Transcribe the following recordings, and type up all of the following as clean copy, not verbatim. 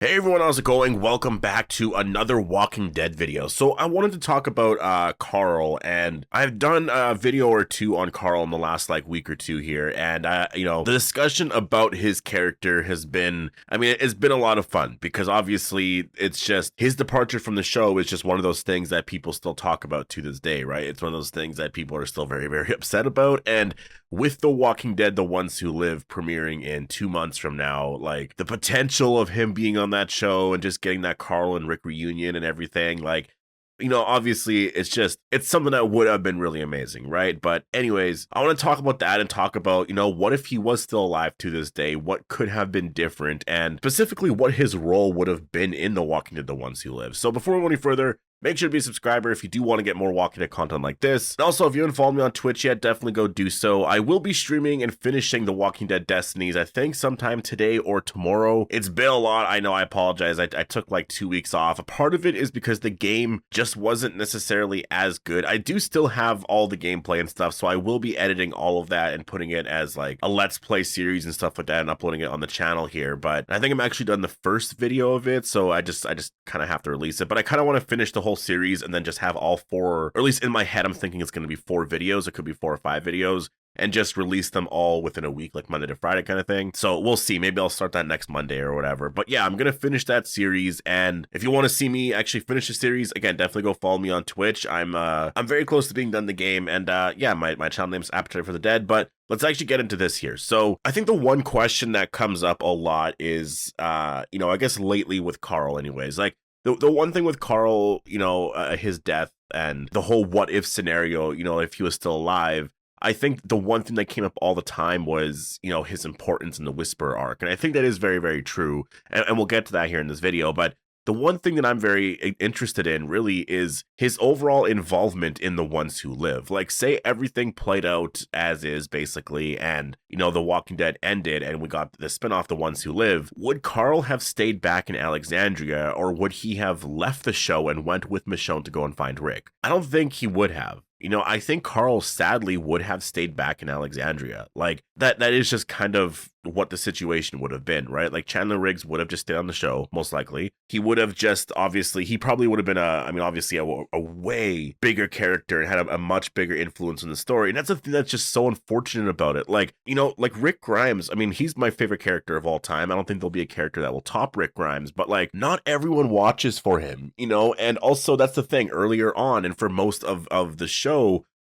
Hey everyone, how's it going? Welcome back to another Walking Dead video. So I wanted to talk about Carl, and I've done a video or two on Carl in the last week or two here, and the discussion about his character has been, it's been a lot of fun because obviously it's just his departure from the show is just one of those things that people still talk about to this day, right? It's one of those things that people are still very, very upset about, and with The Walking Dead, The Ones Who Live premiering in 2 months from now, like the potential of him being on that show and just getting that Carl and Rick reunion and everything, obviously it's something that would have been really amazing, right? But anyways, I want to talk about that and talk about, what if he was still alive to this day? What could have been different? And specifically what his role would have been in The Walking Dead, The Ones Who Live. So before we go any further, make sure to be a subscriber if you do want to get more Walking Dead content like this. And also, if you haven't followed me on Twitch yet, definitely go do so. I will be streaming and finishing the Walking Dead Destinies, I think sometime today or tomorrow. It's been a lot. I know, I apologize. I took 2 weeks off. A part of it is because the game just wasn't necessarily as good. I do still have all the gameplay and stuff, so I will be editing all of that and putting it as a Let's Play series and stuff like that and uploading it on the channel here. But I think I'm actually done the first video of it, so I just kind of have to release it. But I kind of want to finish the whole series and then just have all 4, or at least in my head I'm thinking it's going to be 4 videos. It could be 4 or 5 videos, and just release them all within a week, like Monday to Friday kind of thing. So we'll see. Maybe I'll start that next Monday or whatever. But yeah, I'm going to finish that series. And if you want to see me actually finish the series, again, definitely go follow me on Twitch. I'm very close to being done the game. And yeah, my channel name is Appetite for the Dead. But let's actually get into this here. So I think the one question that comes up a lot is, I guess lately with Carl anyways, the one thing with Carl, his death and the whole what if scenario, if he was still alive, I think the one thing that came up all the time was, his importance in the Whisperer arc. And I think that is very, very true. And we'll get to that here in this video. But the one thing that I'm very interested in really is his overall involvement in The Ones Who Live. Say everything played out as is, basically, and, The Walking Dead ended and we got the spinoff The Ones Who Live. Would Carl have stayed back in Alexandria, or would he have left the show and went with Michonne to go and find Rick? I don't think he would have. I think Carl sadly would have stayed back in Alexandria. That is just kind of what the situation would have been, right? Chandler Riggs would have just stayed on the show, most likely. He would have just, obviously, he probably would have been a way bigger character and had a much bigger influence in the story. And that's the thing that's just so unfortunate about it. Rick Grimes, he's my favorite character of all time. I don't think there'll be a character that will top Rick Grimes, but not everyone watches for him, and also that's the thing earlier on. And for most of the show,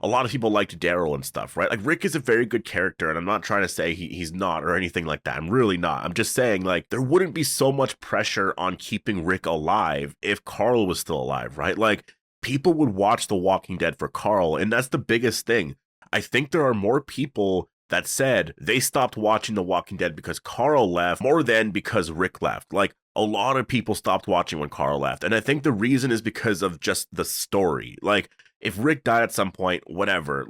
a lot of people liked Daryl and stuff, right? Rick is a very good character, and I'm not trying to say he's not or anything like that. I'm really not. I'm just saying, there wouldn't be so much pressure on keeping Rick alive if Carl was still alive, right? People would watch The Walking Dead for Carl, and that's the biggest thing. I think there are more people that said they stopped watching The Walking Dead because Carl left more than because Rick left. A lot of people stopped watching when Carl left, and I think the reason is because of just the story. If Rick died at some point, whatever,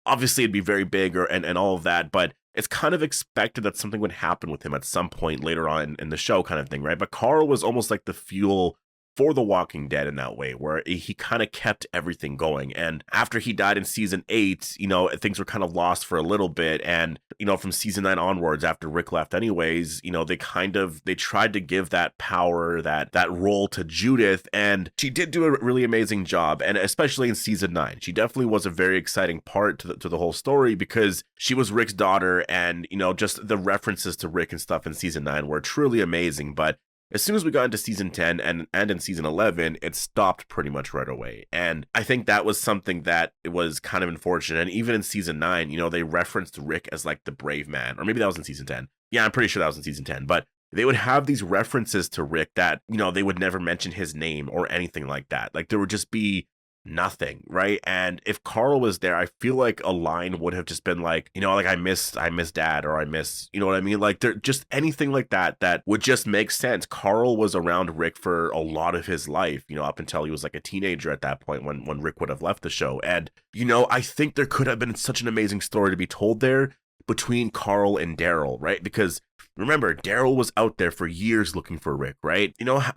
obviously it'd be very big and all of that, but it's kind of expected that something would happen with him at some point later on in the show kind of thing, right? But Carl was almost like the fuel for The Walking Dead in that way, where he kind of kept everything going. And after he died in season 8, things were kind of lost for a little bit. And, from season 9 onwards, after Rick left anyways, they tried to give that power, that role to Judith. And she did do a really amazing job. And especially in season 9, she definitely was a very exciting part to the whole story because she was Rick's daughter. And, just the references to Rick and stuff in season 9 were truly amazing. But as soon as we got into season 10 and in season 11, it stopped pretty much right away. And I think that was something that it was kind of unfortunate. And even in season 9, they referenced Rick as the brave man, or maybe that was in season 10. Yeah, I'm pretty sure that was in season 10. But they would have these references to Rick that, they would never mention his name or anything like that. There would just be nothing, right? And if Carl was there, I feel like a line would have just been I miss dad, or I miss, you know what I mean? There just anything like that would just make sense. Carl was around Rick for a lot of his life, up until he was a teenager at that point when Rick would have left the show. And, I think there could have been such an amazing story to be told there between Carl and Daryl, right? Because remember, Daryl was out there for years looking for Rick, right?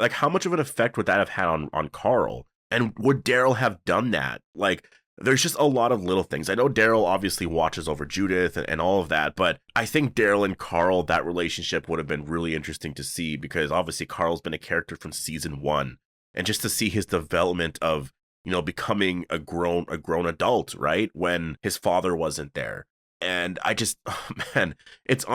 How much of an effect would that have had on Carl? And would Daryl have done that? there's just a lot of little things. I know Daryl obviously watches over Judith and all of that, but I think Daryl and Carl, that relationship would have been really interesting to see, because obviously Carl's been a character from season 1, and just to see his development of, becoming a grown adult, right? When his father wasn't there. And I just, oh man, it's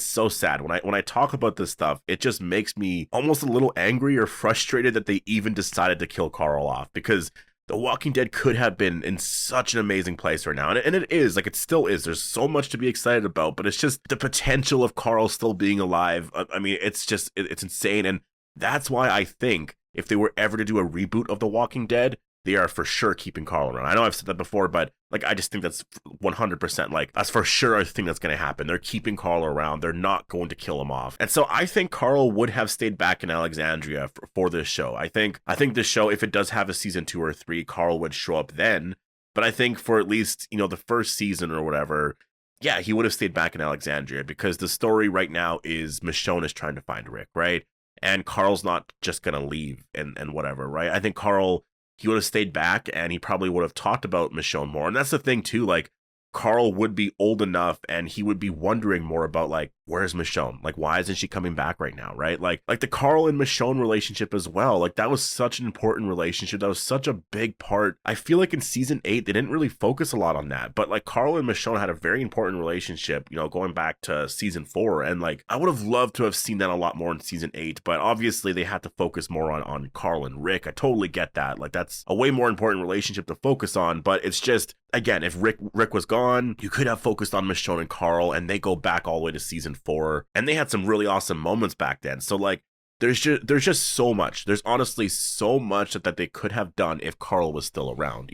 so sad. When I talk about this stuff, it just makes me almost a little angry or frustrated that they even decided to kill Carl off, because The Walking Dead could have been in such an amazing place right now. And it is, like, it still is. There's so much to be excited about, but it's just the potential of Carl still being alive. I mean, it's just, it's insane. And that's why I think if they were ever to do a reboot of The Walking Dead, they are for sure keeping Carl around. I know I've said that before, but like, I just think that's 100%, like, that's for sure a thing that's going to happen. They're keeping Carl around. They're not going to kill him off. And so I think Carl would have stayed back in Alexandria for this show. I think this show, if it does have a season 2 or 3, Carl would show up then. But I think for at least, the first season or whatever, yeah, he would have stayed back in Alexandria, because the story right now is Michonne is trying to find Rick, right? And Carl's not just going to leave and whatever, right? I think Carl, he would have stayed back, and he probably would have talked about Michonne more. And that's the thing too, like, Carl would be old enough and he would be wondering more about, like, where's Michonne? Like, why isn't she coming back right now, right? Like the Carl and Michonne relationship as well. Like, that was such an important relationship. That was such a big part. I feel like in season 8, they didn't really focus a lot on that. But, like, Carl and Michonne had a very important relationship, going back to season 4. And, like, I would have loved to have seen that a lot more in season 8. But obviously, they had to focus more on Carl and Rick. I totally get that. Like, that's a way more important relationship to focus on. But it's just, again, if Rick was gone, you could have focused on Michonne and Carl, and they go back all the way to season 4, and they had some really awesome moments back then. So, like, there's just so much. There's honestly so much that they could have done if Carl was still around.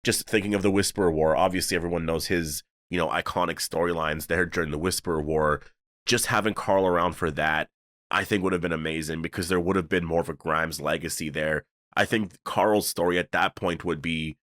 Just thinking of the Whisperer War, obviously everyone knows his, iconic storylines there during the Whisperer War. Just having Carl around for that, I think would have been amazing, because there would have been more of a Grimes legacy there. I think Carl's story at that point would be,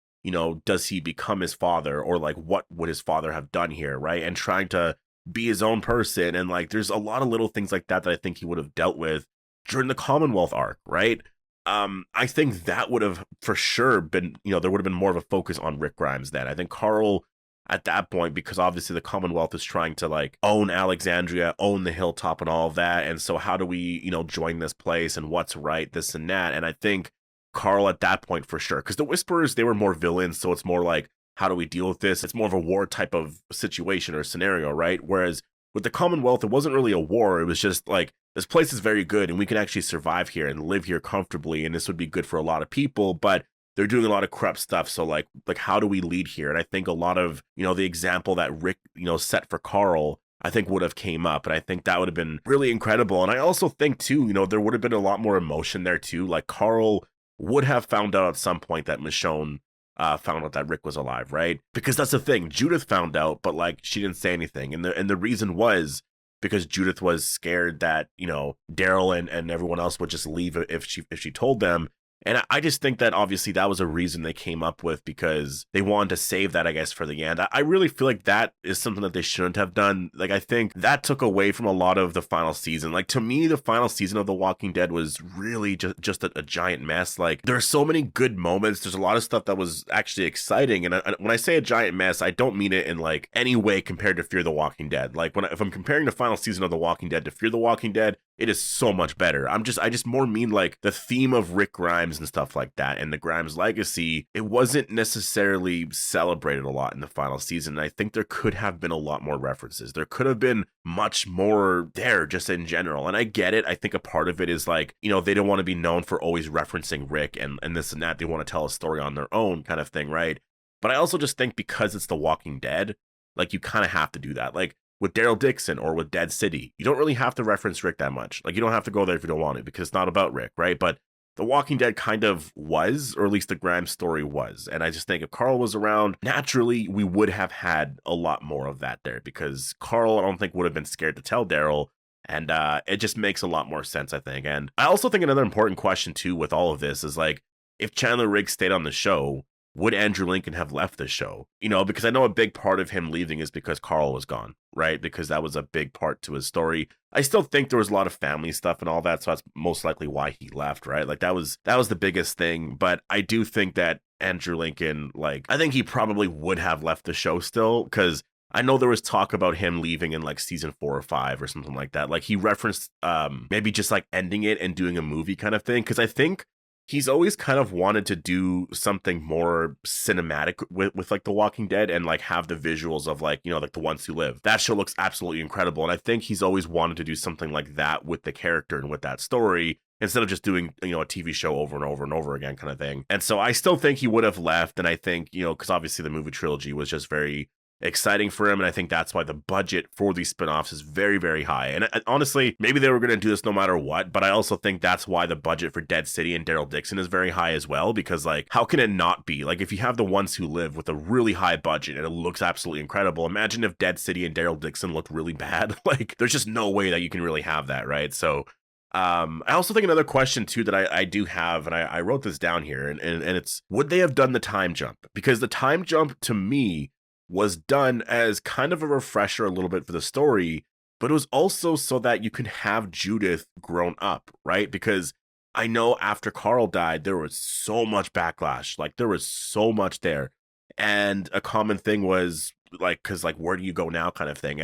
does he become his father, or, like, what would his father have done here, right? And trying to be his own person. And, like, there's a lot of little things like that I think he would have dealt with during the Commonwealth arc, right? I think that would have for sure been, there would have been more of a focus on Rick Grimes then. I think Carl at that point, because obviously the Commonwealth is trying to, like, own Alexandria, own the hilltop and all of that. And so how do we, join this place, and what's right, this and that. And I think Carl at that point for sure, because the Whisperers, they were more villains, so it's more like, how do we deal with this? It's more of a war type of situation or scenario, right? Whereas with the Commonwealth, it wasn't really a war. It was just like, this place is very good and we can actually survive here and live here comfortably, and this would be good for a lot of people, but they're doing a lot of corrupt stuff. So like how do we lead here? And I think a lot of, the example that Rick, set for Carl, I think would have came up, and I think that would have been really incredible. And I also think too, there would have been a lot more emotion there too. Like, Carl would have found out at some point that Michonne found out that Rick was alive, right? Because that's the thing. Judith found out, but, like, she didn't say anything. And the reason was because Judith was scared that, Daryl and everyone else would just leave if she told them. And I just think that obviously that was a reason they came up with, because they wanted to save that, I guess, for the end. I really feel like that is something that they shouldn't have done. Like, I think that took away from a lot of the final season. Like, to me, the final season of The Walking Dead was really just a giant mess. Like, there are so many good moments. There's a lot of stuff that was actually exciting. And when I say a giant mess, I don't mean it in, like, any way compared to Fear the Walking Dead. Like, if I'm comparing the final season of The Walking Dead to Fear the Walking Dead, it is so much better. I just more mean, like, the theme of Rick Grimes and stuff like that, and the Grimes legacy, it wasn't necessarily celebrated a lot in the final season. And I think there could have been a lot more references. There could have been much more there just in general. And I get it. I think a part of it is, like, they don't want to be known for always referencing Rick and this and that. They want to tell a story on their own kind of thing, right? But I also just think because it's The Walking Dead, like, you kind of have to do that. Like, with Daryl Dixon or with Dead City, you don't really have to reference Rick that much. Like, you don't have to go there if you don't want to, because it's not about Rick, right? But The Walking Dead kind of was, or at least the Grimes story was. And I just think if Carl was around, naturally, we would have had a lot more of that there, because Carl, I don't think, would have been scared to tell Daryl. And it just makes a lot more sense, I think. And I also think another important question, too, with all of this is, like, if Chandler Riggs stayed on the show, would Andrew Lincoln have left the show? Because I know a big part of him leaving is because Carl was gone, right? Because that was a big part to his story. I still think there was a lot of family stuff and all that, so that's most likely why he left, right? Like, that was the biggest thing. But I do think that Andrew Lincoln, like, I think he probably would have left the show still, because I know there was talk about him leaving in like season 4 or 5 or something like that. Like he referenced maybe just like ending it and doing a movie kind of thing. Cause I think he's always kind of wanted to do something more cinematic with like The Walking Dead and like have the visuals of like, you know, like The Ones Who Live. That show looks absolutely incredible. And I think he's always wanted to do something like that with the character and with that story, instead of just doing, you know, a TV show over and over and over again kind of thing. And so I still think he would have left. And I think, you know, because obviously the movie trilogy was just very exciting for him, and I think that's why the budget for these spinoffs is very, very high. And honestly, maybe they were going to do this no matter what, but I also think that's why the budget for Dead City and Daryl Dixon is very high as well, because like, how can it not be? Like, if you have The Ones Who Live with a really high budget and it looks absolutely incredible, imagine if Dead City and Daryl Dixon looked really bad. Like, there's just no way that you can really have that, right? So I also think another question too that I do have, and I wrote this down here, and it's, would they have done the time jump? Because the time jump to me was done as kind of a refresher a little bit for the story, but it was also so that you can have Judith grown up, right? Because I know after Carl died, there was so much backlash, like there was so much there. And a common thing was like, cause like, where do you go now kind of thing.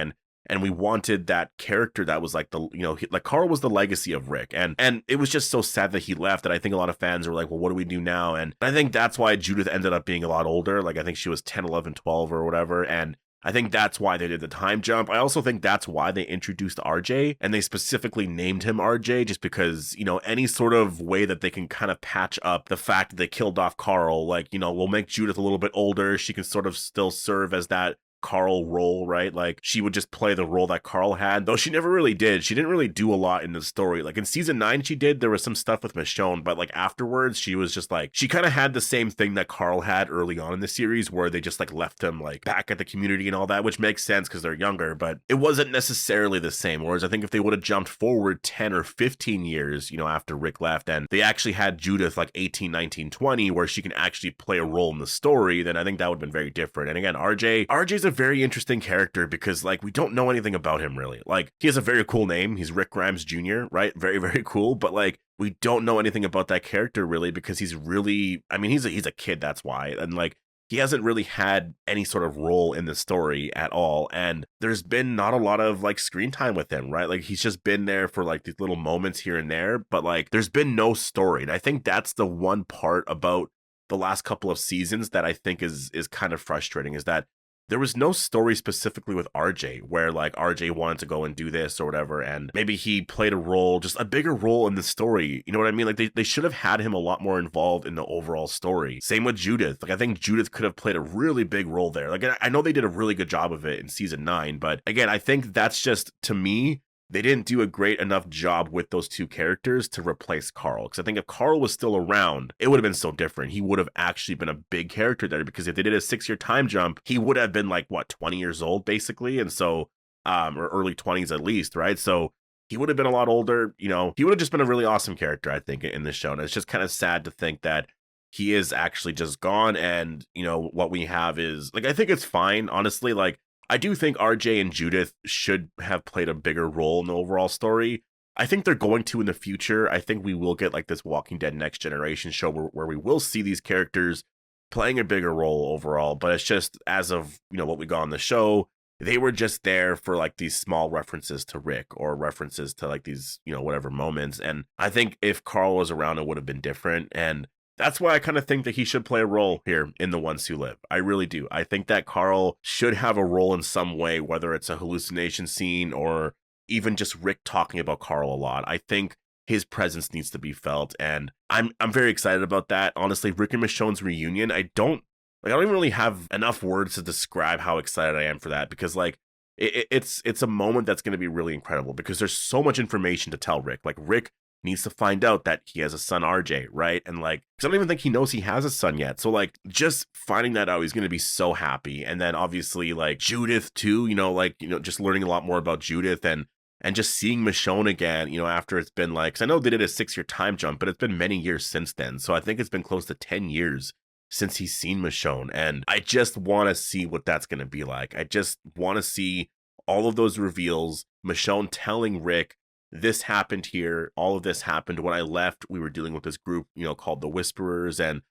And we wanted that character that was like the, you know, like Carl was the legacy of Rick. And it was just so sad that he left that I think a lot of fans were like, well, what do we do now? And I think that's why Judith ended up being a lot older. Like, I think she was 10, 11, 12 or whatever. And I think that's why they did the time jump. I also think that's why they introduced RJ, and they specifically named him RJ, just because, you know, any sort of way that they can kind of patch up the fact that they killed off Carl, like, you know, we'll make Judith a little bit older. She can sort of still serve as that Carl role, right? Like, she would just play the role that Carl had, though she never really did. She didn't really do a lot in the story. Like in season 9 she did, there was some stuff with Michonne, but like afterwards she was just like, she kind of had the same thing that Carl had early on in the series, where they just like left him like back at the community and all that, which makes sense because they're younger, but it wasn't necessarily the same. Whereas I think if they would have jumped forward 10 or 15 years, you know, after Rick left, and they actually had Judith like 18, 19, 20, where she can actually play a role in the story, then I think that would have been very different. And again, RJ's a very interesting character because like, we don't know anything about him really. Like, he has a very cool name. He's Rick Grimes Jr., right? Very, very cool. But like, we don't know anything about that character really, because he's really, I mean, he's a kid, that's why. And like, he hasn't really had any sort of role in the story at all. And there's been not a lot of like screen time with him, right? Like, he's just been there for like these little moments here and there, but like, there's been no story. And I think that's the one part about the last couple of seasons that I think is kind of frustrating, is that there was no story specifically with RJ, where like RJ wanted to go and do this or whatever, and maybe he played a role, just a bigger role in the story. You know what I mean? Like, they should have had him a lot more involved in the overall story. Same with Judith. Like, I think Judith could have played a really big role there. Like, I know they did a really good job of it in season 9, but again, I think that's just, to me, they didn't do a great enough job with those two characters to replace Carl. Because I think if Carl was still around, it would have been so different. He would have actually been a big character there, because if they did a 6-year time jump, he would have been like, what, 20 years old basically? And so, or early 20s at least, right? So he would have been a lot older, you know, he would have just been a really awesome character, I think, in this show. And it's just kind of sad to think that he is actually just gone. And, you know, what we have is like, I think it's fine, honestly. Like, I do think RJ and Judith should have played a bigger role in the overall story. I think they're going to in the future. I think we will get like this Walking Dead Next Generation show where we will see these characters playing a bigger role overall. But it's just, as of, you know, what we got on the show, they were just there for like these small references to Rick, or references to like these, you know, whatever moments. And I think if Carl was around, it would have been different. And that's why I kind of think that he should play a role here in The Ones Who Live. I really do. I think that Carl should have a role in some way, whether it's a hallucination scene or even just Rick talking about Carl a lot. I think his presence needs to be felt, and I'm very excited about that. Honestly, Rick and Michonne's reunion, I don't even really have enough words to describe how excited I am for that, because like, it's a moment that's going to be really incredible, because there's so much information to tell Rick. Like, Rick needs to find out that he has a son, RJ, right? And like, because I don't even think he knows he has a son yet. So like, just finding that out, he's going to be so happy. And then obviously like Judith too, you know, like, you know, just learning a lot more about Judith, and just seeing Michonne again, you know, after it's been like, because I know they did a 6-year time jump, but it's been many years since then. So I think it's been close to 10 years since he's seen Michonne. And I just want to see what that's going to be like. I just want to see all of those reveals, Michonne telling Rick, this happened here, all of this happened when I left. We were dealing with this group, you know, called the Whisperers, and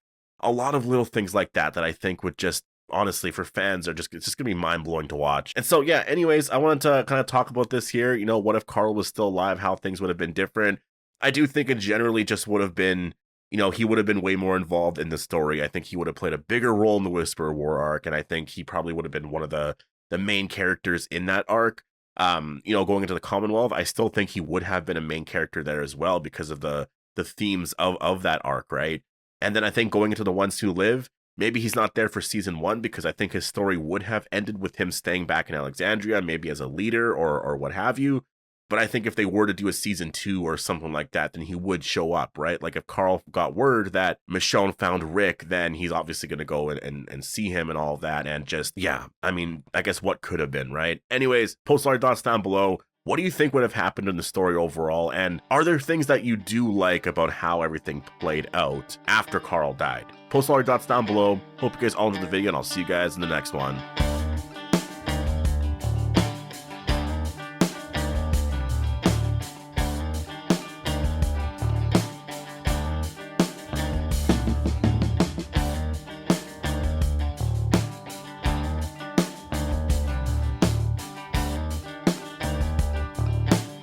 a lot of little things like that that I think would just, honestly, for fans, it's just gonna be mind-blowing to watch. And so yeah, anyways, I wanted to kind of talk about this here. You know, what if Carl was still alive, how things would have been different. I do think it generally just would have been, you know, he would have been way more involved in the story. I think he would have played a bigger role in the Whisperer War arc, and I think he probably would have been one of the main characters in that arc. You know, going into the Commonwealth, I still think he would have been a main character there as well because of the themes of that arc, right? And then I think going into the Ones Who Live, maybe he's not there for season 1 because I think his story would have ended with him staying back in Alexandria, maybe as a leader or what have you. But I think if they were to do a season 2 or something like that, then he would show up, right? Like if Carl got word that Michonne found Rick, then he's obviously going to go and see him and all of that. And just, yeah, I mean, I guess what could have been, right? Anyways, post all your thoughts down below. What do you think would have happened in the story overall? And are there things that you do like about how everything played out after Carl died? Post all your thoughts down below. Hope you guys all enjoyed the video, and I'll see you guys in the next one.